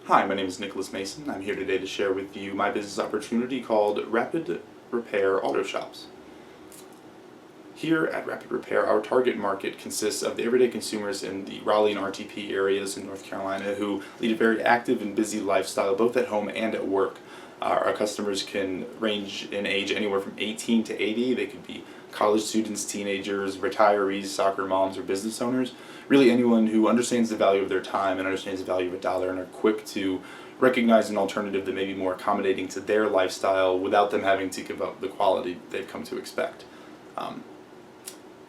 Hi, my name is Nicholas Mason. I'm here today to share with you my business opportunity called Rapid Repair Auto Shops. Here at Rapid Repair, our target market consists of the everyday consumers in the Raleigh and RTP areas in North Carolina who lead a very active and busy lifestyle both at home and at work. Our customers can range in age anywhere from 18 to 80. They could be college students, teenagers, retirees, soccer moms, or business owners. Really anyone who understands the value of their time and understands the value of a dollar and are quick to recognize an alternative that may be more accommodating to their lifestyle without them having to give up the quality they've come to expect.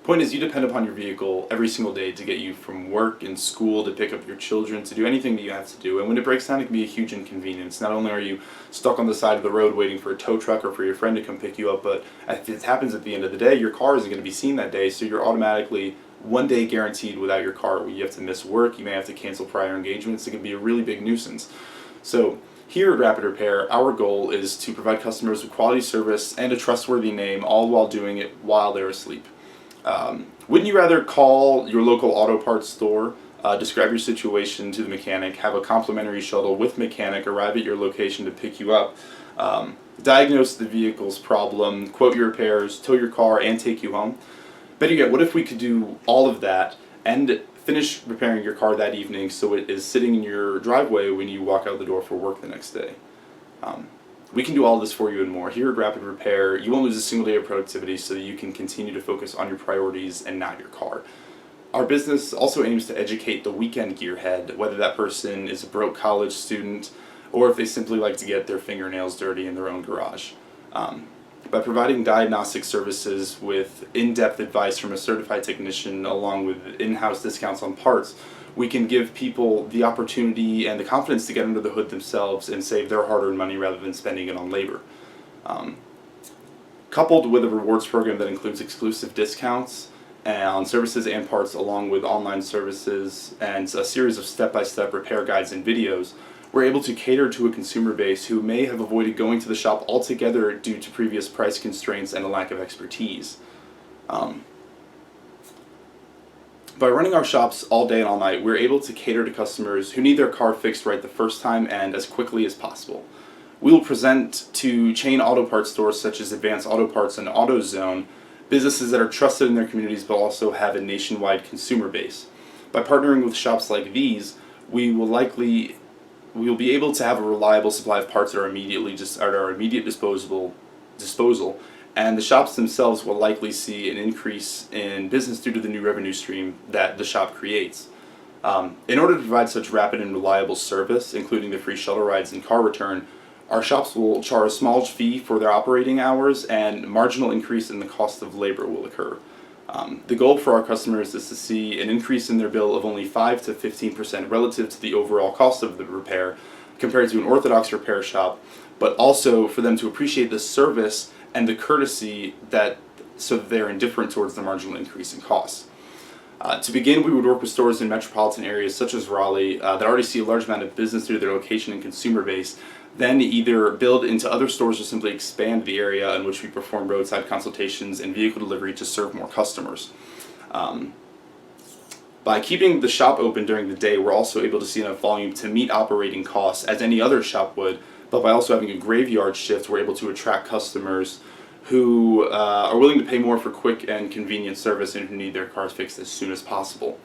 Point is, you depend upon your vehicle every single day to get you from work and school, to pick up your children, to do anything that you have to do. And when it breaks down, it can be a huge inconvenience. Not only are you stuck on the side of the road waiting for a tow truck or for your friend to come pick you up, but if it happens at the end of the day, your car isn't going to be seen that day, so you're automatically one day guaranteed without your car. You have to miss work, you may have to cancel prior engagements. It can be a really big nuisance. So here at Rapid Repair, our goal is to provide customers with quality service and a trustworthy name, all while doing it while they're asleep. Wouldn't you rather call your local auto parts store, describe your situation to the mechanic, have a complimentary shuttle with mechanic arrive at your location to pick you up, diagnose the vehicle's problem, quote your repairs, tow your car, and take you home? Better yet, what if we could do all of that and finish repairing your car that evening so it is sitting in your driveway when you walk out the door for work the next day? We can do all this for you and more. Here at Rapid Repair, you won't lose a single day of productivity so that you can continue to focus on your priorities and not your car. Our business also aims to educate the weekend gearhead, whether that person is a broke college student or if they simply like to get their fingernails dirty in their own garage. By providing diagnostic services with in-depth advice from a certified technician along with in-house discounts on parts, we can give people the opportunity and the confidence to get under the hood themselves and save their hard-earned money rather than spending it on labor. Coupled with a rewards program that includes exclusive discounts on services and parts along with online services and a series of step-by-step repair guides and videos, we're able to cater to a consumer base who may have avoided going to the shop altogether due to previous price constraints and a lack of expertise. By running our shops all day and all night, we're able to cater to customers who need their car fixed right the first time and as quickly as possible. We will present to chain auto parts stores such as Advanced Auto Parts and AutoZone, businesses that are trusted in their communities but also have a nationwide consumer base. By partnering with shops like these, we will be able to have a reliable supply of parts that are at our immediate disposal, and the shops themselves will likely see an increase in business due to the new revenue stream that the shop creates. In order to provide such rapid and reliable service, including the free shuttle rides and car return, our shops will charge a small fee for their operating hours, and marginal increase in the cost of labor will occur. The goal for our customers is to see an increase in their bill of only 5 to 15% relative to the overall cost of the repair compared to an orthodox repair shop, but also for them to appreciate the service and the courtesy so that they're indifferent towards the marginal increase in costs. To begin, we would work with stores in metropolitan areas such as Raleigh that already see a large amount of business due to their location and consumer base, then either build into other stores or simply expand the area in which we perform roadside consultations and vehicle delivery to serve more customers. By keeping the shop open during the day, we're also able to see enough volume to meet operating costs as any other shop would, but by also having a graveyard shift, we're able to attract customers who are willing to pay more for quick and convenient service and who need their cars fixed as soon as possible.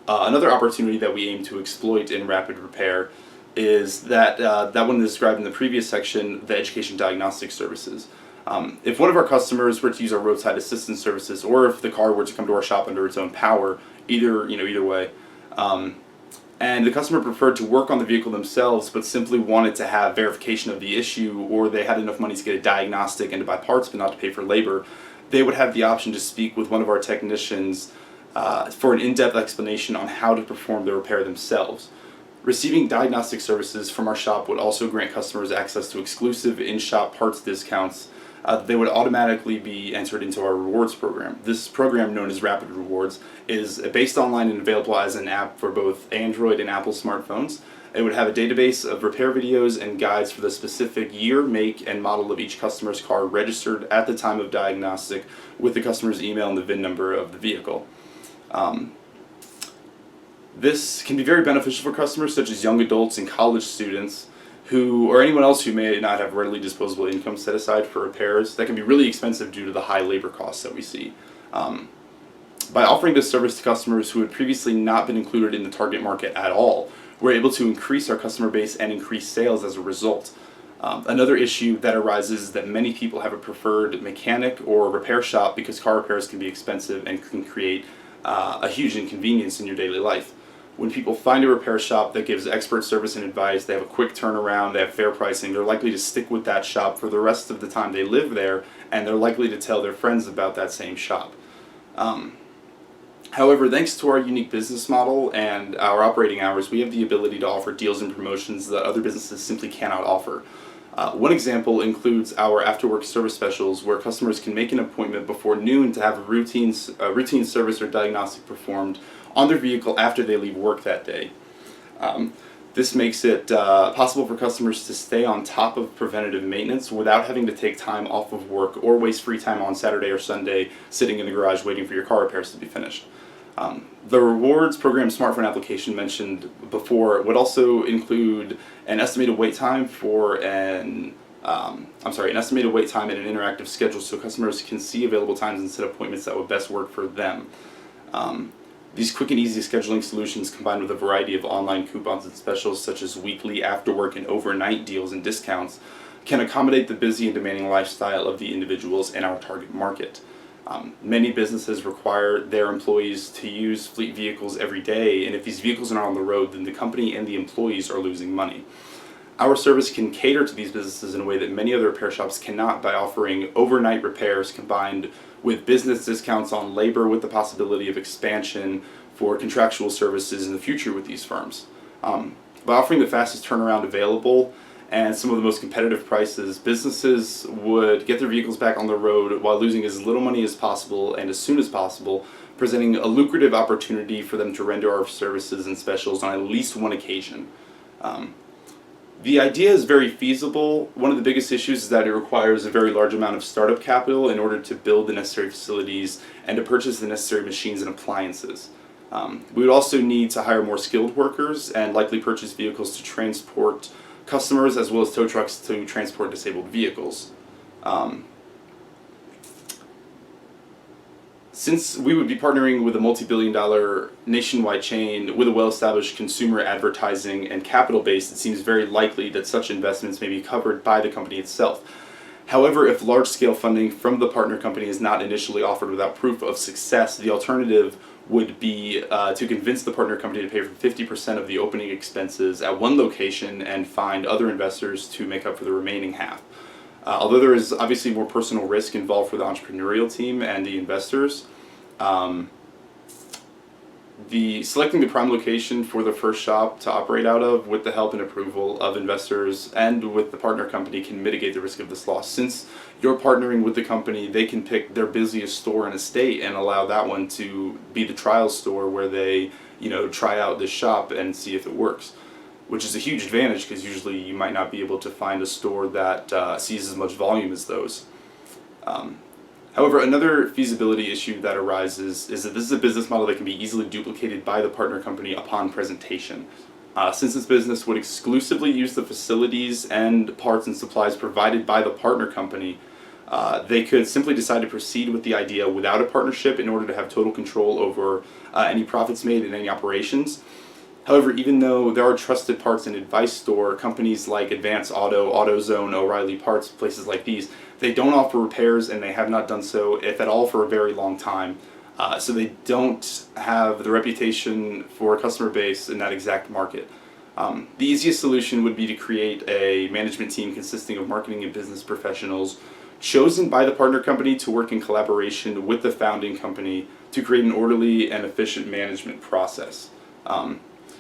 Another opportunity that we aim to exploit in Rapid Repair is that one described in the previous section, the education diagnostic services. If one of our customers were to use our roadside assistance services, or if the car were to come to our shop under its own power, either way, and the customer preferred to work on the vehicle themselves but simply wanted to have verification of the issue, or they had enough money to get a diagnostic and to buy parts but not to pay for labor, they would have the option to speak with one of our technicians for an in-depth explanation on how to perform the repair themselves. Receiving diagnostic services from our shop would also grant customers access to exclusive in-shop parts discounts. They would automatically be entered into our rewards program. This program, known as Rapid Rewards, is based online and available as an app for both Android and Apple smartphones. It would have a database of repair videos and guides for the specific year, make, and model of each customer's car registered at the time of diagnostic with the customer's email and the VIN number of the vehicle. This can be very beneficial for customers such as young adults and college students or anyone else who may not have readily disposable income set aside for repairs that can be really expensive due to the high labor costs that we see. By offering this service to customers who had previously not been included in the target market at all, we're able to increase our customer base and increase sales as a result. Another issue that arises is that many people have a preferred mechanic or repair shop because car repairs can be expensive and can create a huge inconvenience in your daily life. When people find a repair shop that gives expert service and advice, they have a quick turnaround, they have fair pricing, they're likely to stick with that shop for the rest of the time they live there, and they're likely to tell their friends about that same shop. However, thanks to our unique business model and our operating hours, we have the ability to offer deals and promotions that other businesses simply cannot offer. One example includes our after-work service specials, where customers can make an appointment before noon to have a routine service or diagnostic performed on their vehicle after they leave work that day. This makes it possible for customers to stay on top of preventative maintenance without having to take time off of work or waste free time on Saturday or Sunday sitting in the garage waiting for your car repairs to be finished. The rewards program smartphone application mentioned before would also include an estimated wait time an estimated wait time and an interactive schedule so customers can see available times and set appointments that would best work for them. These quick and easy scheduling solutions, combined with a variety of online coupons and specials such as weekly, after-work, and overnight deals and discounts, can accommodate the busy and demanding lifestyle of the individuals in our target market. Many businesses require their employees to use fleet vehicles every day, and if these vehicles are not on the road, then the company and the employees are losing money. Our service can cater to these businesses in a way that many other repair shops cannot by offering overnight repairs combined with business discounts on labor with the possibility of expansion for contractual services in the future with these firms. By offering the fastest turnaround available and some of the most competitive prices, businesses would get their vehicles back on the road while losing as little money as possible and as soon as possible, presenting a lucrative opportunity for them to render our services and specials on at least one occasion. The idea is very feasible. One of the biggest issues is that it requires a very large amount of startup capital in order to build the necessary facilities and to purchase the necessary machines and appliances. We would also need to hire more skilled workers and likely purchase vehicles to transport customers as well as tow trucks to transport disabled vehicles. Since we would be partnering with a multi-billion-dollar nationwide chain with a well-established consumer advertising and capital base, it seems very likely that such investments may be covered by the company itself. However, if large-scale funding from the partner company is not initially offered without proof of success, the alternative would be to convince the partner company to pay for 50% of the opening expenses at one location and find other investors to make up for the remaining half. Although there is obviously more personal risk involved for the entrepreneurial team and the investors, selecting the prime location for the first shop to operate out of with the help and approval of investors and with the partner company can mitigate the risk of this loss. Since you're partnering with the company, they can pick their busiest store in a state and allow that one to be the trial store where they, try out this shop and see if it works, which is a huge advantage because usually you might not be able to find a store that sees as much volume as those. However, another feasibility issue that arises is that this is a business model that can be easily duplicated by the partner company upon presentation. Since this business would exclusively use the facilities and parts and supplies provided by the partner company, they could simply decide to proceed with the idea without a partnership in order to have total control over any profits made in any operations. However, even though there are trusted parts and advice store companies like Advance Auto, AutoZone, O'Reilly Parts, places like these, they don't offer repairs and they have not done so, if at all, for a very long time. So they don't have the reputation for a customer base in that exact market. The easiest solution would be to create a management team consisting of marketing and business professionals chosen by the partner company to work in collaboration with the founding company to create an orderly and efficient management process.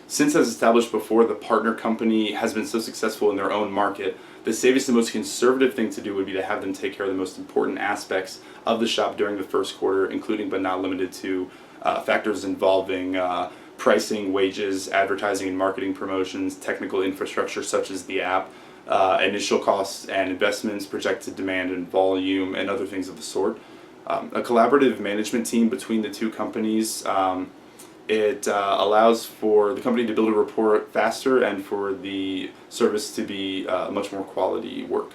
Since, as established before, the partner company has been so successful in their own market, the safest and most conservative thing to do would be to have them take care of the most important aspects of the shop during the first quarter, including but not limited to factors involving pricing, wages, advertising and marketing promotions, technical infrastructure such as the app, initial costs and investments, projected demand and volume, and other things of the sort. A collaborative management team between the two companies It allows for the company to build a report faster and for the service to be much more quality work.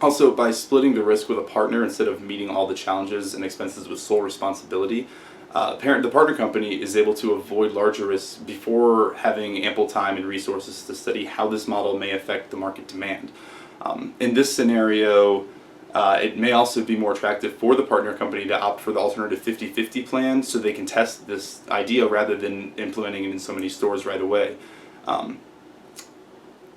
Also, by splitting the risk with a partner instead of meeting all the challenges and expenses with sole responsibility, the partner company is able to avoid larger risks before having ample time and resources to study how this model may affect the market demand. In this scenario, it may also be more attractive for the partner company to opt for the alternative 50-50 plan so they can test this idea rather than implementing it in so many stores right away.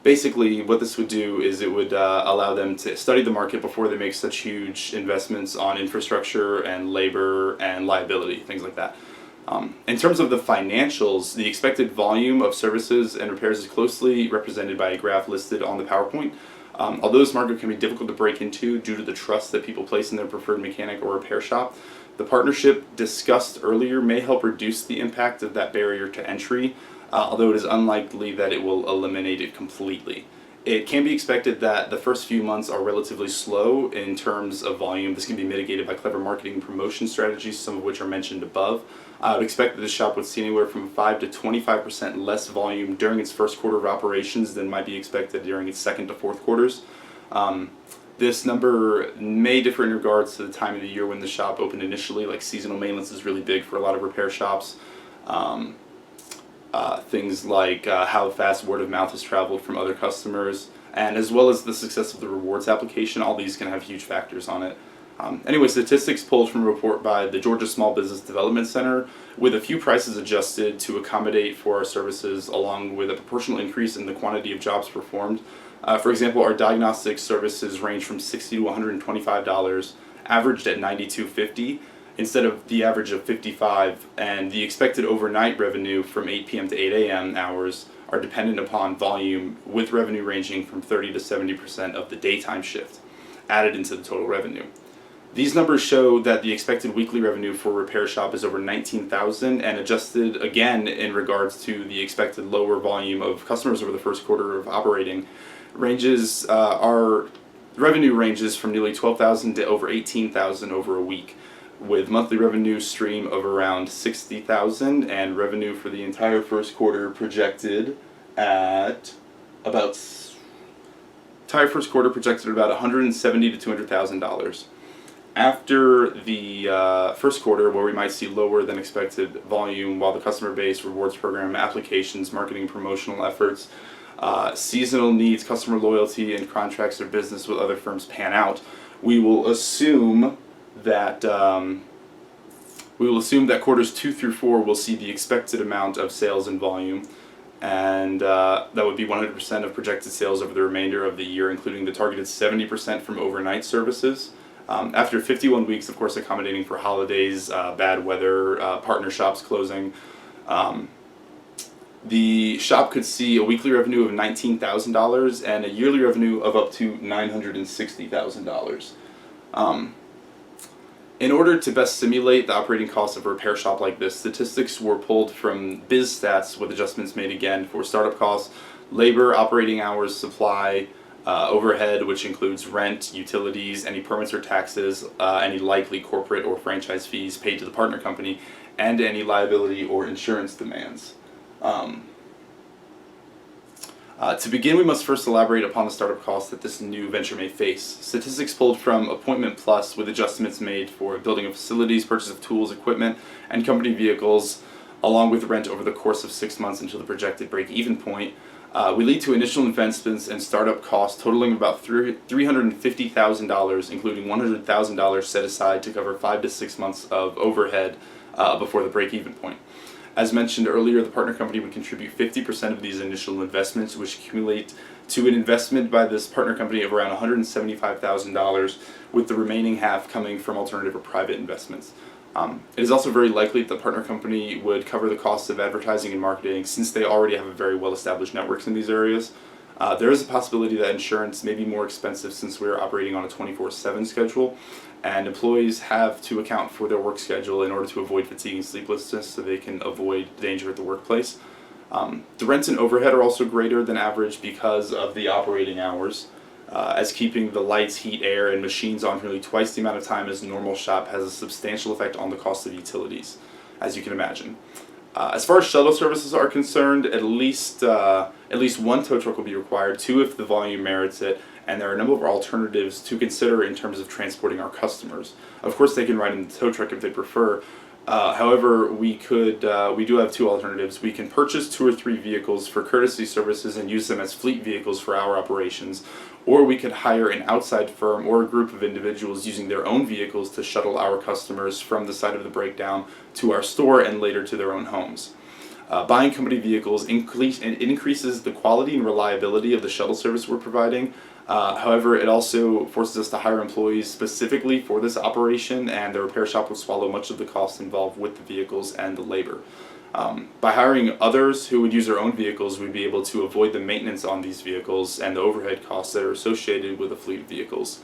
Basically, what this would do is it would allow them to study the market before they make such huge investments on infrastructure and labor and liability, things like that. In terms of the financials, the expected volume of services and repairs is closely represented by a graph listed on the PowerPoint. Although this market can be difficult to break into due to the trust that people place in their preferred mechanic or repair shop, the partnership discussed earlier may help reduce the impact of that barrier to entry, although it is unlikely that it will eliminate it completely. It can be expected that the first few months are relatively slow in terms of volume. This can be mitigated by clever marketing and promotion strategies, some of which are mentioned above. I would expect that the shop would see anywhere from 5 to 25% less volume during its first quarter of operations than might be expected during its second to fourth quarters. This number may differ in regards to the time of the year when the shop opened initially, like seasonal maintenance is really big for a lot of repair shops. Things like how fast word of mouth has traveled from other customers, and as well as the success of the rewards application. All these can have huge factors on it. Anyway, statistics pulled from a report by the Georgia Small Business Development Center, with a few prices adjusted to accommodate for our services along with a proportional increase in the quantity of jobs performed. For example, our diagnostic services range from $60 to $125, averaged at $92.50 instead of the average of $55, and the expected overnight revenue from 8 p.m. to 8 a.m. hours are dependent upon volume, with revenue ranging from 30 to 70% of the daytime shift added into the total revenue. These numbers show that the expected weekly revenue for a repair shop is over $19,000, and adjusted again in regards to the expected lower volume of customers over the first quarter of operating, our revenue ranges from nearly $12,000 to over $18,000 over a week, with monthly revenue stream of around $60,000 and revenue for the entire first quarter projected at about $170,000 to $200,000. After the first quarter, where we might see lower than expected volume while the customer base, rewards program, applications, marketing, promotional efforts, seasonal needs, customer loyalty, and contracts or business with other firms pan out, we will assume that quarters 2 through 4 will see the expected amount of sales and volume, and that would be 100% of projected sales over the remainder of the year, including the targeted 70% from overnight services. After 51 weeks, of course, accommodating for holidays, bad weather, partner shops closing, the shop could see a weekly revenue of $19,000 and a yearly revenue of up to $960,000. In order to best simulate the operating costs of a repair shop like this, statistics were pulled from BizStats with adjustments made again for startup costs, labor, operating hours, supply, overhead, which includes rent, utilities, any permits or taxes, any likely corporate or franchise fees paid to the partner company, and any liability or insurance demands. To begin, we must first elaborate upon the startup costs that this new venture may face. Statistics pulled from Appointment Plus with adjustments made for building of facilities, purchase of tools, equipment, and company vehicles, along with rent over the course of 6 months until the projected break-even point, we lead to initial investments and startup costs totaling about $350,000, including $100,000 set aside to cover 5 to 6 months of overhead before the break-even point. As mentioned earlier, the partner company would contribute 50% of these initial investments, which accumulate to an investment by this partner company of around $175,000, with the remaining half coming from alternative or private investments. It is also very likely that the partner company would cover the costs of advertising and marketing, since they already have a very well-established networks in these areas. There is a possibility that insurance may be more expensive since we are operating on a 24/7 schedule, and employees have to account for their work schedule in order to avoid fatigue and sleeplessness so they can avoid danger at the workplace. The rent and overhead are also greater than average because of the operating hours, as keeping the lights, heat, air, and machines on for nearly twice the amount of time as a normal shop has a substantial effect on the cost of utilities. as you can imagine. As far as shuttle services are concerned, at least one tow truck will be required, 2 if the volume merits it, and there are a number of alternatives to consider in terms of transporting our customers. Of course, they can ride in the tow truck if they prefer. However, we do have 2 alternatives. We can purchase 2 or 3 vehicles for courtesy services and use them as fleet vehicles for our operations, or we could hire an outside firm or a group of individuals using their own vehicles to shuttle our customers from the site of the breakdown to our store and later to their own homes. Buying company vehicles increases the quality and reliability of the shuttle service we're providing. However, it also forces us to hire employees specifically for this operation, and the repair shop will swallow much of the costs involved with the vehicles and the labor. By hiring others who would use their own vehicles, we'd be able to avoid the maintenance on these vehicles and the overhead costs that are associated with a fleet of vehicles.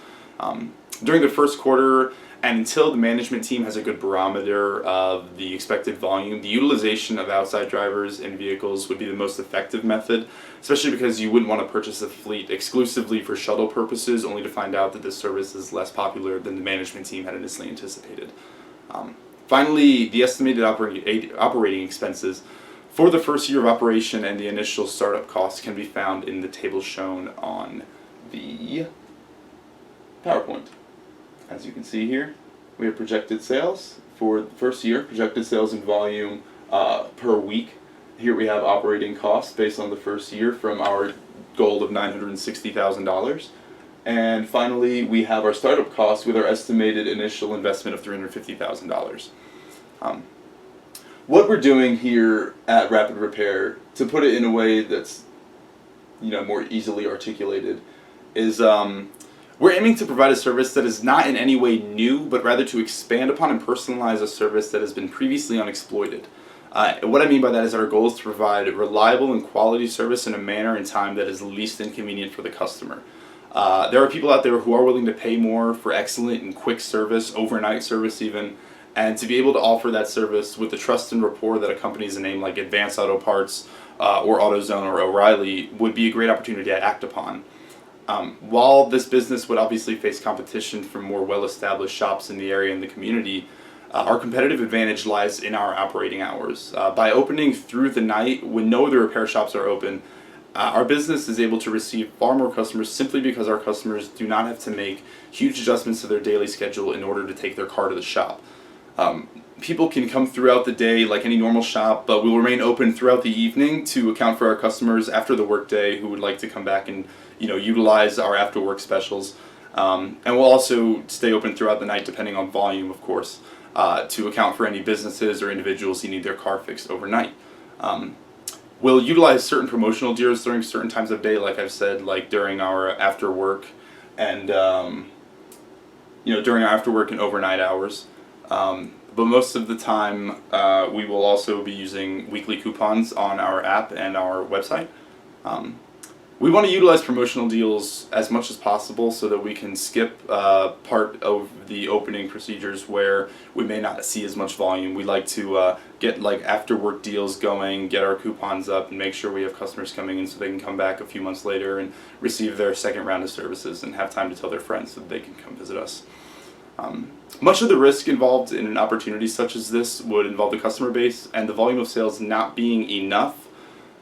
During the first quarter, and until the management team has a good barometer of the expected volume, the utilization of outside drivers and vehicles would be the most effective method, especially because you wouldn't want to purchase a fleet exclusively for shuttle purposes, only to find out that this service is less popular than the management team had initially anticipated. Finally, the estimated operating expenses for the first year of operation and the initial startup costs can be found in the table shown on the PowerPoint. As you can see here, we have projected sales for the first year, projected sales in volume per week. Here we have operating costs based on the first year from our goal of $960,000. And finally, we have our startup costs with our estimated initial investment of $350,000. What we're doing here at Rapid Repair, to put it in a way that's more easily articulated, is we're aiming to provide a service that is not in any way new, but rather to expand upon and personalize a service that has been previously unexploited. What I mean by that is our goal is to provide reliable and quality service in a manner and time that is least inconvenient for the customer. There are people out there who are willing to pay more for excellent and quick service, overnight service even, and to be able to offer that service with the trust and rapport that accompanies a name like Advance Auto Parts or AutoZone or O'Reilly would be a great opportunity to act upon. While this business would obviously face competition from more well-established shops in the area and the community, our competitive advantage lies in our operating hours. By opening through the night when no other repair shops are open, our business is able to receive far more customers simply because our customers do not have to make huge adjustments to their daily schedule in order to take their car to the shop. People can come throughout the day like any normal shop, but we'll remain open throughout the evening to account for our customers after the workday who would like to come back and utilize our after work specials. And we'll also stay open throughout the night depending on volume, of course, to account for any businesses or individuals who need their car fixed overnight. We'll utilize certain promotional deals during certain times of day, like I've said, like during our after work and during our after work and overnight hours. But most of the time, we will also be using weekly coupons on our app and our website. We want to utilize promotional deals as much as possible so that we can skip part of the opening procedures where we may not see as much volume. We like to get after work deals going, get our coupons up, and make sure we have customers coming in so they can come back a few months later and receive their second round of services and have time to tell their friends so that they can come visit us. Much of the risk involved in an opportunity such as this would involve the customer base and the volume of sales not being enough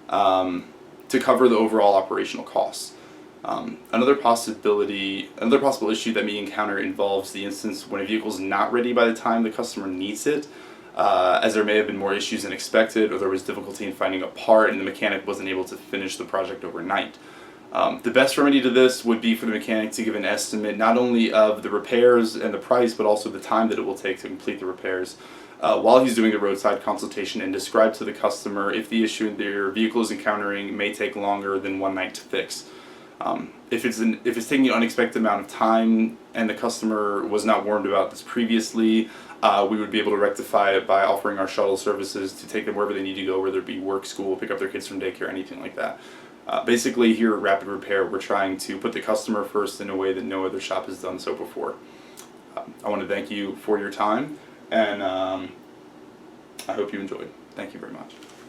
to cover the overall operational costs. Another possible issue that we encounter involves the instance when a vehicle is not ready by the time the customer needs it, as there may have been more issues than expected, or there was difficulty in finding a part and the mechanic wasn't able to finish the project overnight. The best remedy to this would be for the mechanic to give an estimate not only of the repairs and the price, but also the time that it will take to complete the repairs while he's doing the roadside consultation, and describe to the customer if the issue their vehicle is encountering may take longer than one night to fix. If it's taking an unexpected amount of time and the customer was not warned about this previously, we would be able to rectify it by offering our shuttle services to take them wherever they need to go, whether it be work, school, pick up their kids from daycare, anything like that. Basically, here at Rapid Repair, we're trying to put the customer first in a way that no other shop has done so before. I want to thank you for your time, and I hope you enjoyed. Thank you very much.